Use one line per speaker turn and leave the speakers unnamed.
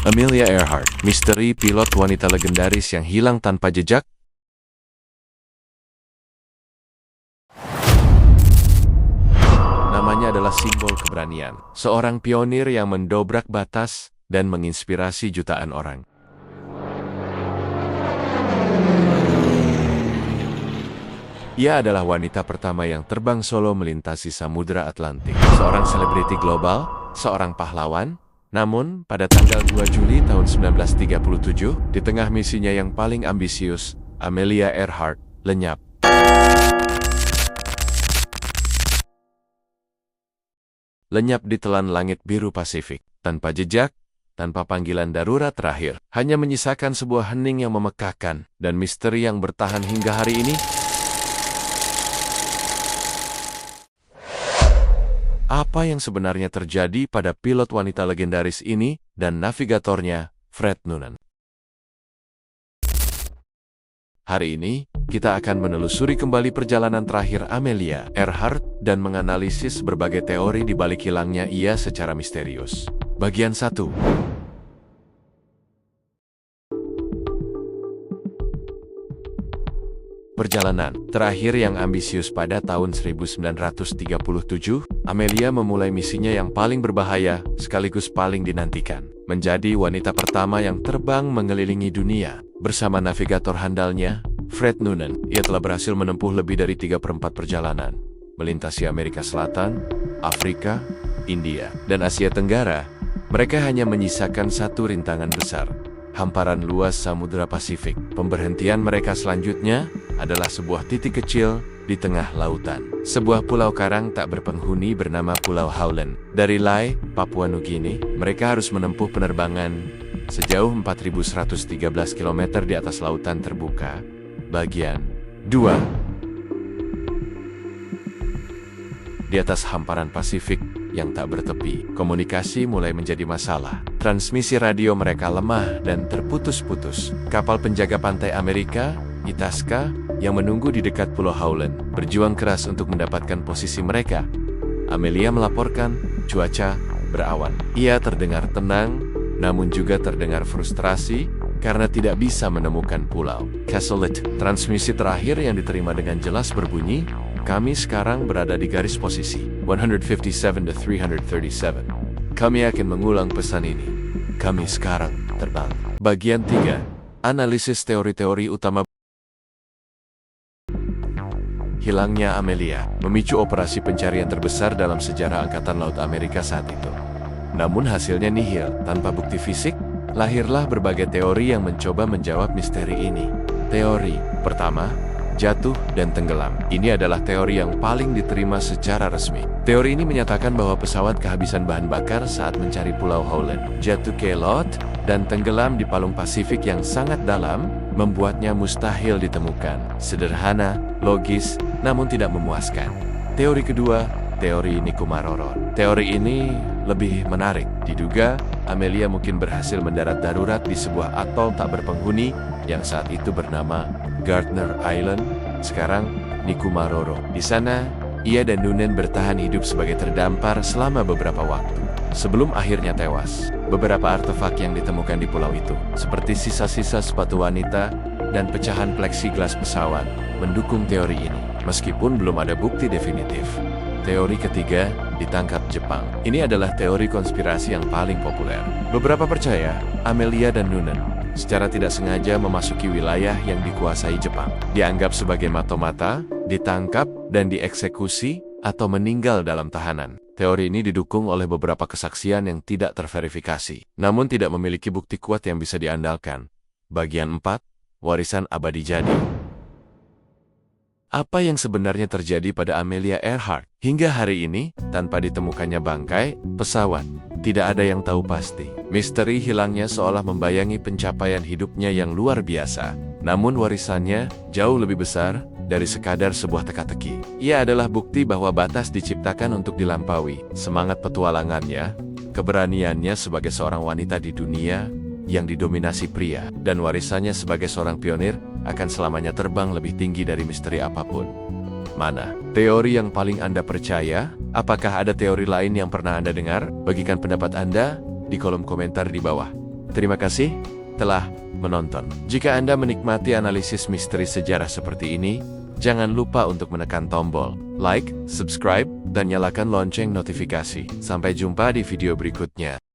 Amelia Earhart, misteri pilot wanita legendaris yang hilang tanpa jejak. Namanya adalah simbol keberanian, seorang pionir yang mendobrak batas dan menginspirasi jutaan orang. Ia adalah wanita pertama yang terbang solo melintasi Samudra Atlantik. Seorang selebriti global, seorang pahlawan. Namun, pada tanggal 2 Juli tahun 1937, di tengah misinya yang paling ambisius, Amelia Earhart lenyap. Lenyap di telan langit biru Pasifik, tanpa jejak, tanpa panggilan darurat terakhir, hanya menyisakan sebuah hening yang memekakkan dan misteri yang bertahan hingga hari ini. Apa yang sebenarnya terjadi pada pilot wanita legendaris ini dan navigatornya, Fred Noonan? Hari ini, kita akan menelusuri kembali perjalanan terakhir Amelia Earhart dan menganalisis berbagai teori di balik hilangnya ia secara misterius. Bagian 1. Perjalanan terakhir yang ambisius. Pada tahun 1937, Amelia memulai misinya yang paling berbahaya sekaligus paling dinantikan. Menjadi wanita pertama yang terbang mengelilingi dunia. Bersama navigator handalnya, Fred Noonan, ia telah berhasil menempuh lebih dari 3/4 perjalanan. Melintasi Amerika Selatan, Afrika, India, dan Asia Tenggara. Mereka hanya menyisakan satu rintangan besar. Hamparan luas Samudra Pasifik. Pemberhentian mereka selanjutnya adalah sebuah titik kecil di tengah lautan. Sebuah pulau karang tak berpenghuni bernama Pulau Howland. Dari Lae, Papua Nugini, mereka harus menempuh penerbangan sejauh 4.113 km di atas lautan terbuka. Bagian 2. Di atas hamparan Pasifik yang tak bertepi, komunikasi mulai menjadi masalah. Transmisi radio mereka lemah dan terputus-putus. Kapal penjaga pantai Amerika, Itasca, yang menunggu di dekat Pulau Howland, berjuang keras untuk mendapatkan posisi mereka. Amelia melaporkan, cuaca berawan. Ia terdengar tenang, namun juga terdengar frustrasi karena tidak bisa menemukan pulau. Cassellette, transmisi terakhir yang diterima dengan jelas berbunyi, "Kami sekarang berada di garis posisi 157 to 337. Kami akan mengulang pesan ini. Kami sekarang terbang." Bagian 3. Analisis teori-teori utama. Hilangnya Amelia memicu operasi pencarian terbesar dalam sejarah Angkatan Laut Amerika saat itu. Namun hasilnya nihil. Tanpa bukti fisik, lahirlah berbagai teori yang mencoba menjawab misteri ini. Teori pertama, jatuh dan tenggelam. Ini adalah teori yang paling diterima secara resmi. Teori ini menyatakan bahwa pesawat kehabisan bahan bakar saat mencari Pulau Howland, jatuh ke laut, dan tenggelam di palung Pasifik yang sangat dalam, membuatnya mustahil ditemukan. Sederhana, logis, namun tidak memuaskan. Teori kedua, teori Nikumaroron. Teori ini lebih menarik. Diduga, Amelia mungkin berhasil mendarat darurat di sebuah atol tak berpenghuni yang saat itu bernama Gardner Island, sekarang Nikumaroro. Di sana, ia dan Noonan bertahan hidup sebagai terdampar selama beberapa waktu, sebelum akhirnya tewas. Beberapa artefak yang ditemukan di pulau itu, seperti sisa-sisa sepatu wanita dan pecahan pleksiglas pesawat, mendukung teori ini, meskipun belum ada bukti definitif. Teori ketiga, ditangkap Jepang. Ini adalah teori konspirasi yang paling populer. Beberapa percaya, Amelia dan Noonan secara tidak sengaja memasuki wilayah yang dikuasai Jepang. Dianggap sebagai mata-mata, ditangkap, dan dieksekusi, atau meninggal dalam tahanan. Teori ini didukung oleh beberapa kesaksian yang tidak terverifikasi, namun tidak memiliki bukti kuat yang bisa diandalkan. Bagian 4. Warisan abadi jadi. Apa yang sebenarnya terjadi pada Amelia Earhart? Hingga hari ini, tanpa ditemukannya bangkai pesawat, tidak ada yang tahu pasti. Misteri hilangnya seolah membayangi pencapaian hidupnya yang luar biasa. Namun warisannya jauh lebih besar dari sekadar sebuah teka-teki. Ia adalah bukti bahwa batas diciptakan untuk dilampaui. Semangat petualangannya, keberaniannya sebagai seorang wanita di dunia yang didominasi pria, dan warisannya sebagai seorang pionir akan selamanya terbang lebih tinggi dari misteri apapun. Mana teori yang paling Anda percaya? Apakah ada teori lain yang pernah Anda dengar? Bagikan pendapat Anda di kolom komentar di bawah. Terima kasih telah menonton. Jika Anda menikmati analisis misteri sejarah seperti ini, jangan lupa untuk menekan tombol like, subscribe, dan nyalakan lonceng notifikasi. Sampai jumpa di video berikutnya.